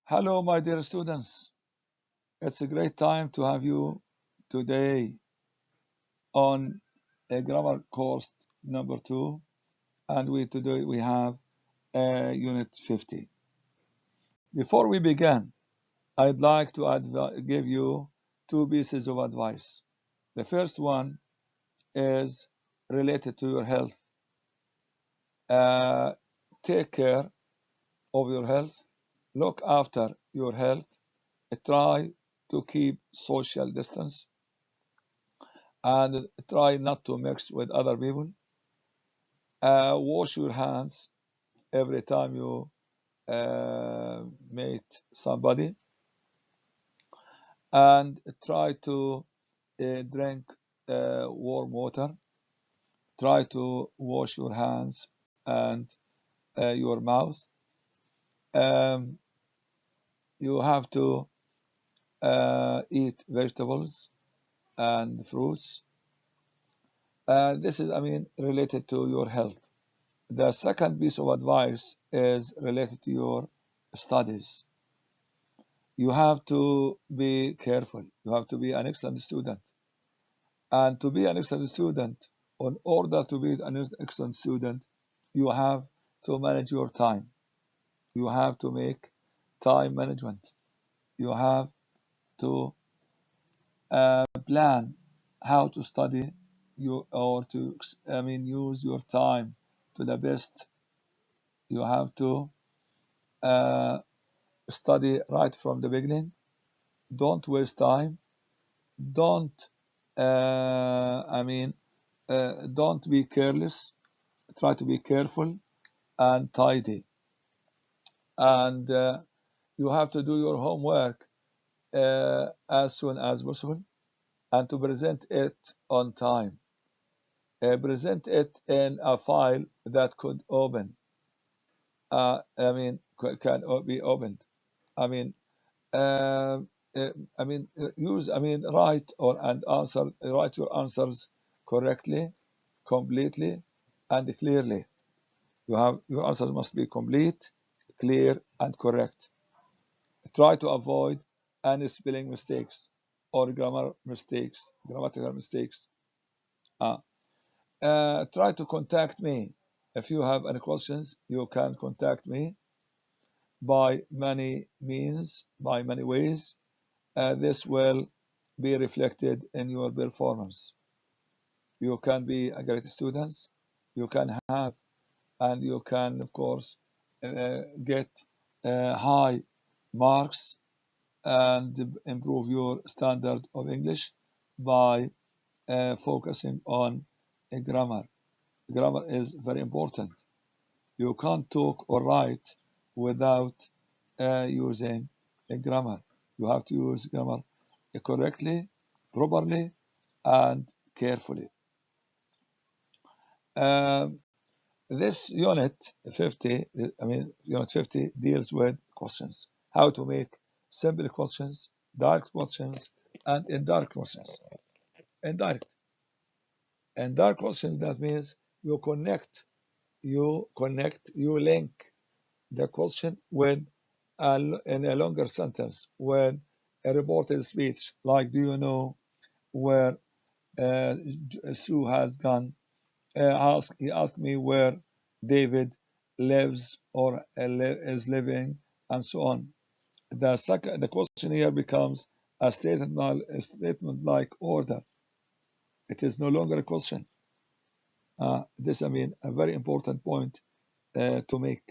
Hello, my dear students. It's a great time to have you today on a grammar course number 2, and today we have unit 50. Before we begin, I'd like to give you two pieces of advice. The first one is related to your health. Uh, Take care of your health. Look after your health. Try to keep social distance and try not to mix with other people. Wash your hands every time you meet somebody, and try to drink warm water. Try to wash your hands and your mouth. Um, you have to eat vegetables and fruits. This is, related to your health. The second piece of advice is related to your studies. You have to be careful. You have to be an excellent student. And to be an excellent student, in order to be an excellent student, you have to manage your time. You have to make time management. You have to plan how to study you or to use your time to the best. You have to uh, study right from the beginning. Don't waste time. Don't don't be careless. Try to be careful and tidy. And you have to do your homework as soon as possible and to present it on time. Present it in a file that could open. Can be opened. I mean, uh, use. Write your answers correctly, completely, and clearly. Your answers must be complete, clear, and correct. Try to avoid any spelling mistakes or grammatical mistakes. Uh, Try to contact me. If you have any questions, you can contact me by many means, by many ways. This will be reflected in your performance. You can be a great student. You can have, and you can, of course, get high marks and improve your standard of English by focusing on grammar. Grammar is very important. You can't talk or write without using a grammar. You have to use grammar correctly, properly, and carefully. Um, this unit 50 deals with questions. How to make simple questions, direct questions, and indirect questions. Indirect. Indirect questions, that means you link the question with in a longer sentence with a reported speech, like, do you know where Sue has gone? He asked me where David lives or is living, and so on. The question here becomes a statement like order. It is no longer a question. This, a very important point to make.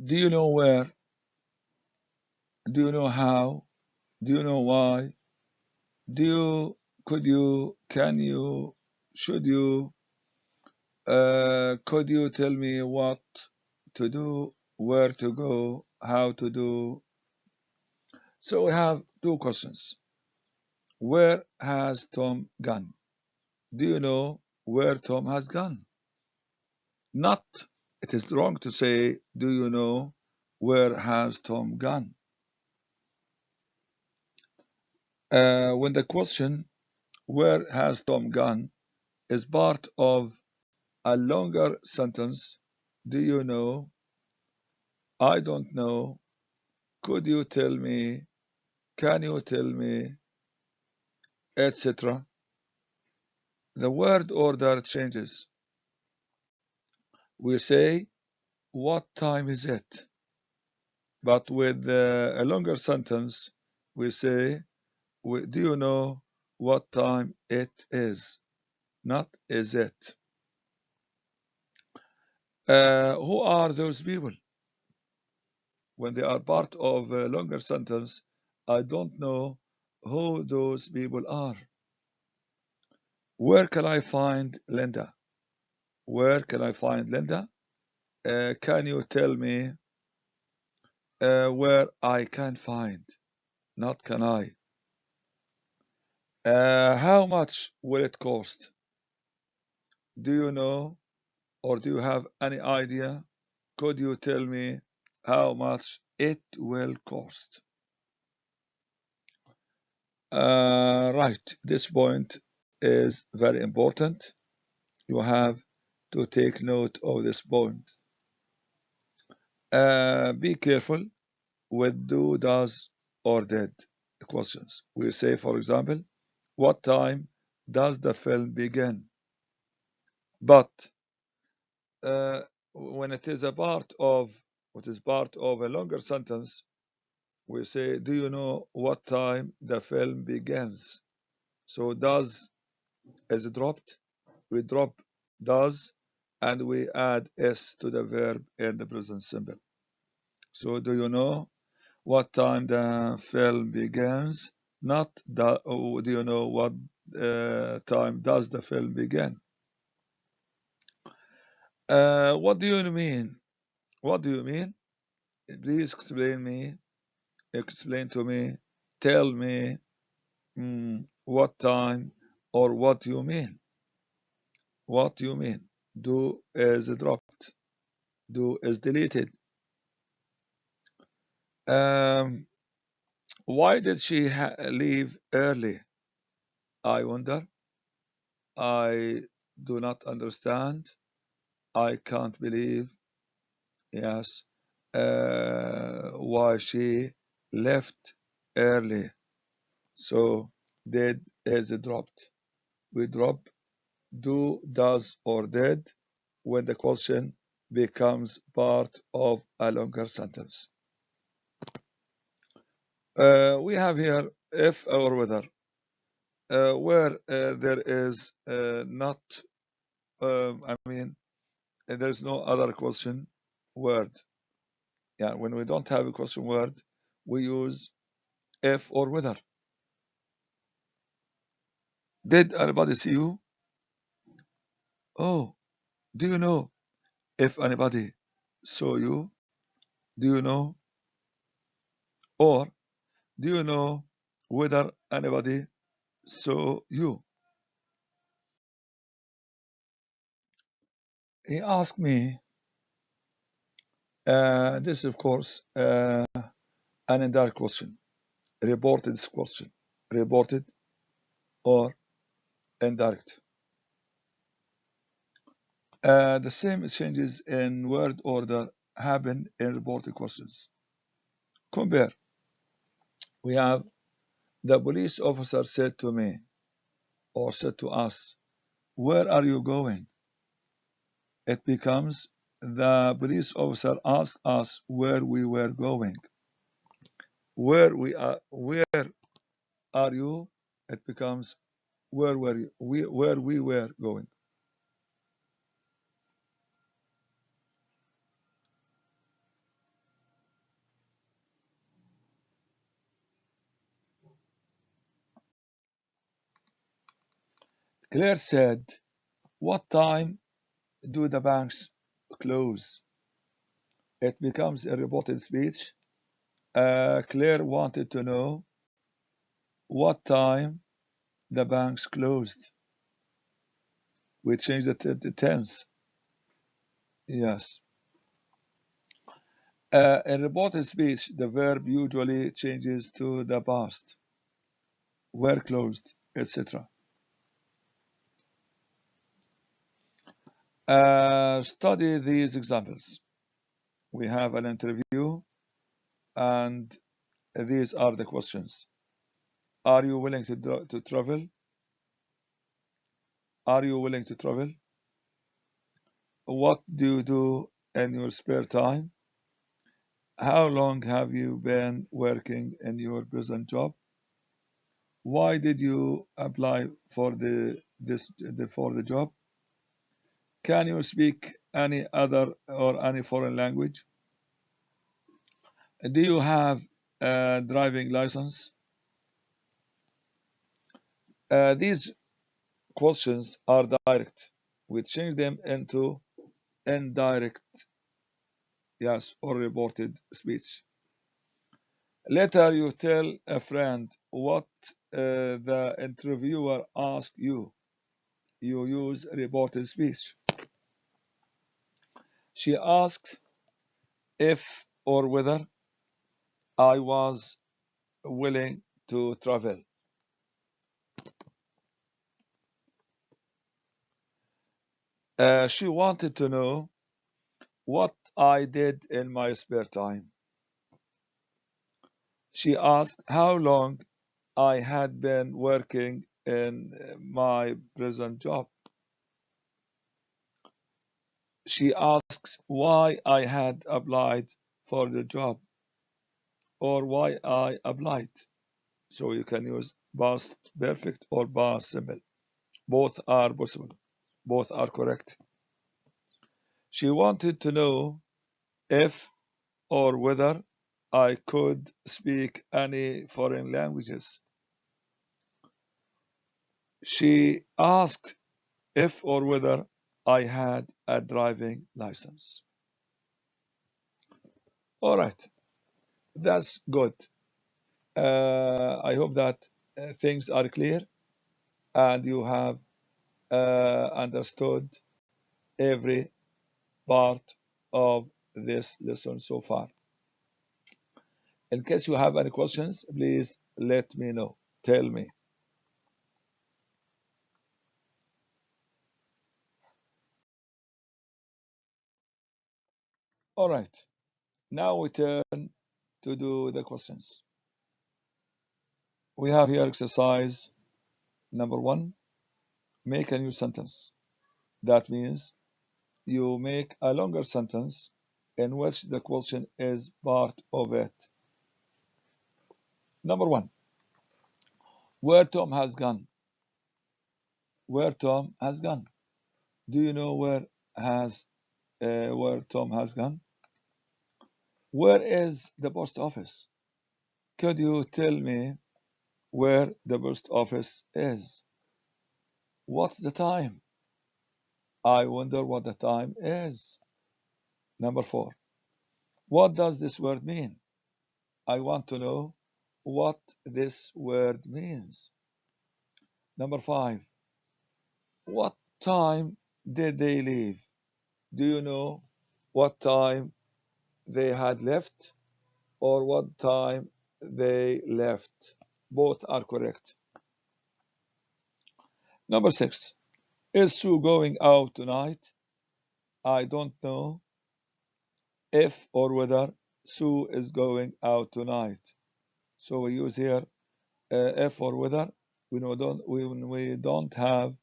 Do you know where? Do you know how? Do you know why? Do you, could you, can you, should you, could you tell me what to do, where to go, how to do? So we have two questions. Where has Tom gone? Do you know where Tom has gone? Not, it is wrong to say, do you know where has Tom gone? When the question, where has Tom gone, is part of a longer sentence, do you know, I don't know, could you tell me, can you tell me, etc. The word order changes. We say, what time is it? But with a longer sentence, we say, do you know what time it is? Not is it. Who are those people? When they are part of a longer sentence, I don't know who those people are. Where can I find Linda? Where can I find Linda? Can you tell me where I can find? Not can I. How much will it cost? Do you know, or do you have any idea? Could you tell me how much it will cost? Right, this point is very important. You have to take note of this point. Be careful with do, does, or did questions. We say, for example, what time does the film begin? But when it is a part of a longer sentence, we say, do you know what time the film begins? So does is dropped. We drop does and we add s to the verb in the present simple. So do you know what time the film begins? Not do you know what time does the film begin? What do you mean? What do you mean? Please explain to me, tell me what time or what you mean. What you mean? Do is dropped. Do is deleted. Why did she leave early? I wonder. I do not understand. I can't believe. Yes. Why she left early. So did is dropped. We drop do, does, or did when the question becomes part of a longer sentence. We have here if or whether, where there is not, there's no other question word. Yeah, when we don't have a question word, we use if or whether. Did anybody see you? Oh, do you know if anybody saw you? Do you know? Or do you know whether anybody saw you? He asked me, this is of course an indirect question, reported question, reported or indirect. The same changes in word order happen in reported questions. Compare. We have the police officer said to me or said to us, where are you going? It becomes the police officer asked us where we were going. Where are you? It becomes where were you? Where we were going. Claire said, what time do the banks close? It becomes a reported speech. Claire wanted to know what time the banks closed. We changed the tense. Yes. In reported speech, the verb usually changes to the past. Were closed, etc. Study these examples. We have an interview, and these are the questions. Are you willing to travel? Are you willing to travel? What do you do in your spare time? How long have you been working in your present job? Why did you apply for the job? Can you speak any other or any foreign language? Do you have a driving license? These questions are direct. We change them into indirect yes or reported speech. Later, you tell a friend what the interviewer asked you. You use reported speech. She asked if or whether I was willing to travel. She wanted to know what I did in my spare time. She asked how long I had been working in my present job. She asked why I had applied for the job or why I applied. So you can use past perfect or past simple. Both are possible. Both are correct. She wanted to know if or whether I could speak any foreign languages. She asked if or whether I had a driving license. All right, that's good. I hope that things are clear and you have understood every part of this lesson so far. In case you have any questions, please let me know. Tell me. All right. Now we turn to do the questions. We have here exercise number 1. Make a new sentence. That means you make a longer sentence in which the question is part of it. Number 1. Where Tom has gone. Where Tom has gone. Do you know where Tom has gone? Where is the post office? Could you tell me where the post office is? What's the time? I wonder what the time is. Number 4. What does this word mean? I want to know what this word means. Number 5. What time did they leave? Do you know what time they had left or what time they left? Both are correct. Number 6. Is Sue going out tonight? I don't know if or whether Sue is going out tonight. So we use here if or whether when we don't have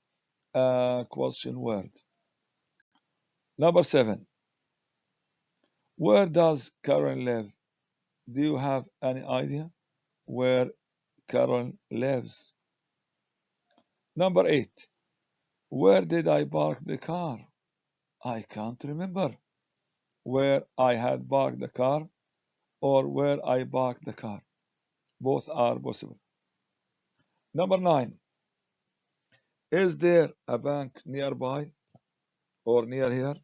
a question word. Number 7. Where does Karen live? Do you have any idea where Karen lives? Number 8. Where did I park the car? I can't remember where I had parked the car or where I parked the car. Both are possible. Number 9. Is there a bank nearby or near here?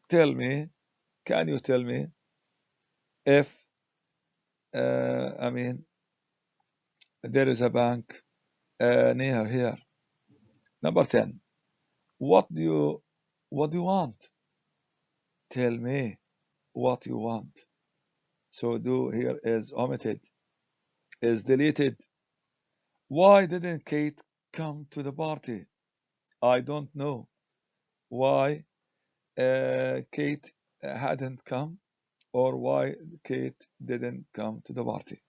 Tell me, can you tell me if, there is a bank near here? Number 10. What do you want? Tell me what you want. So do here is omitted, is deleted. Why didn't Kate come to the party? I don't know why Kate hadn't come or why Kate didn't come to the party.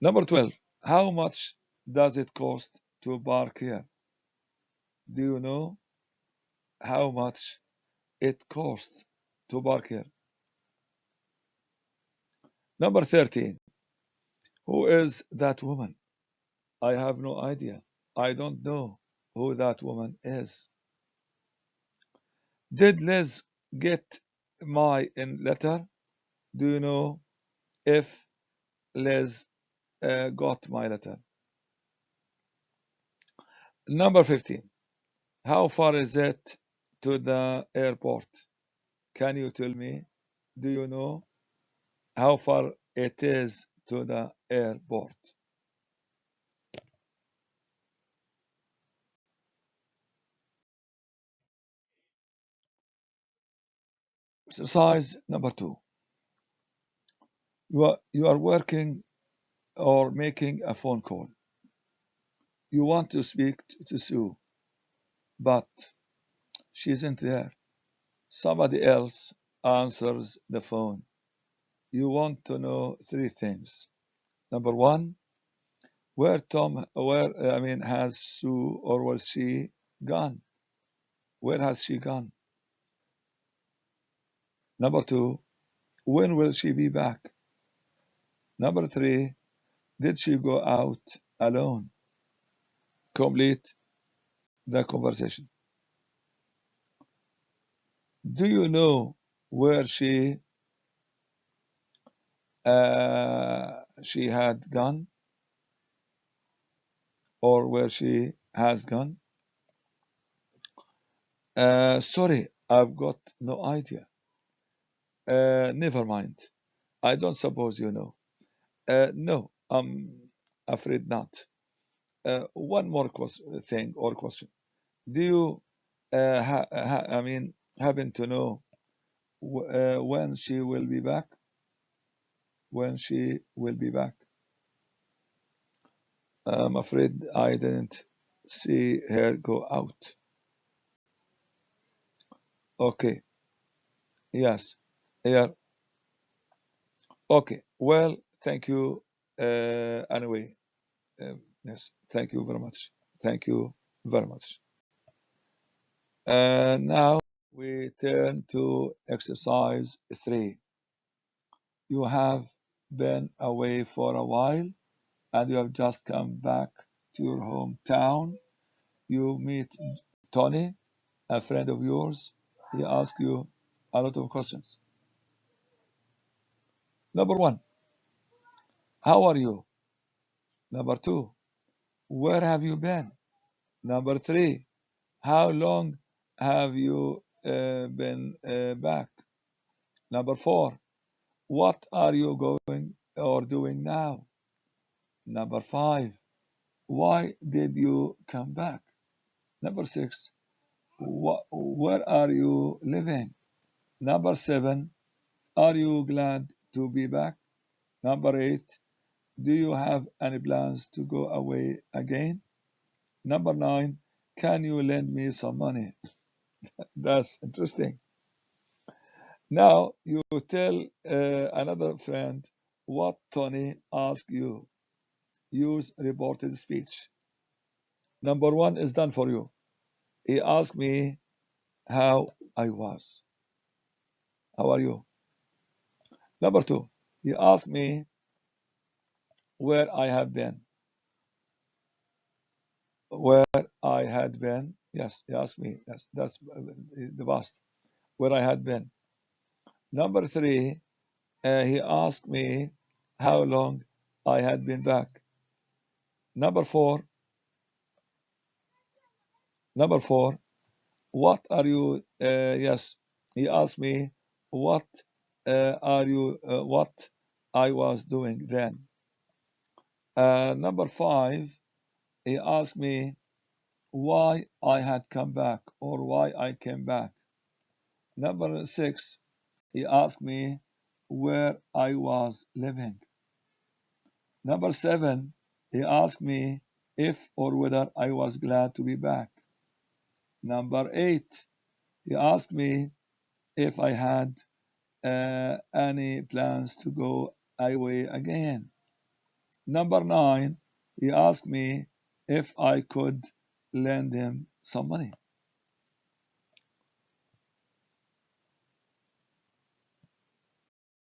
Number 12. How much does it cost to park here? Do you know how much it costs to park here? Number 13. Who is that woman? I have no idea. I don't know who that woman is. Did Liz get my letter? Do you know if Liz got my letter? Number 15. How far is it to the airport? Can you tell me? Do you know how far it is to the airport? Exercise number 2. You are working or making a phone call. You want to speak to Sue, but she isn't there. Somebody else answers the phone. You want to know 3 things. Number 1, has Sue or was she gone? Where has she gone? Number 2, when will she be back? Number 3, did she go out alone? Complete the conversation. Do you know where she had gone or where she has gone? Sorry, I've got no idea. Never mind. I don't suppose you know. No, I'm afraid not. One more thing or question. Do you happen to know when she will be back? When she will be back? I'm afraid I didn't see her go out. Okay. Yes. Yeah. Okay. Well, thank you. Anyway, yes. Thank you very much. Thank you very much. Now we turn to exercise 3. You have been away for a while and you have just come back to your hometown. You meet Tony, a friend of yours. He asks you a lot of questions. Number 1, how are you? Number 2, where have you been? Number 3, how long have you been back? Number 4, what are you going or doing now? Number 5, why did you come back? Number 6, where are you living? Number 7, are you glad to be back? Number 8, do you have any plans to go away again? Number 9, can you lend me some money? That's interesting. Now you tell another friend what Tony asked you. Use reported speech. Number 1 is done for you. He asked me how I was. How are you? Number 2, he asked me where I have been. Where I had been. Yes, he asked me. Yes, that's the past. Where I had been. Number 3, he asked me how long I had been back. Number 4, what are you? Yes, he asked me what what I was doing then. Number 5, he asked me why I had come back or why I came back. Number 6, he asked me where I was living. Number 7, he asked me if or whether I was glad to be back. Number 8, he asked me if I had any plans to go away again. Number 9, he asked me if I could lend him some money.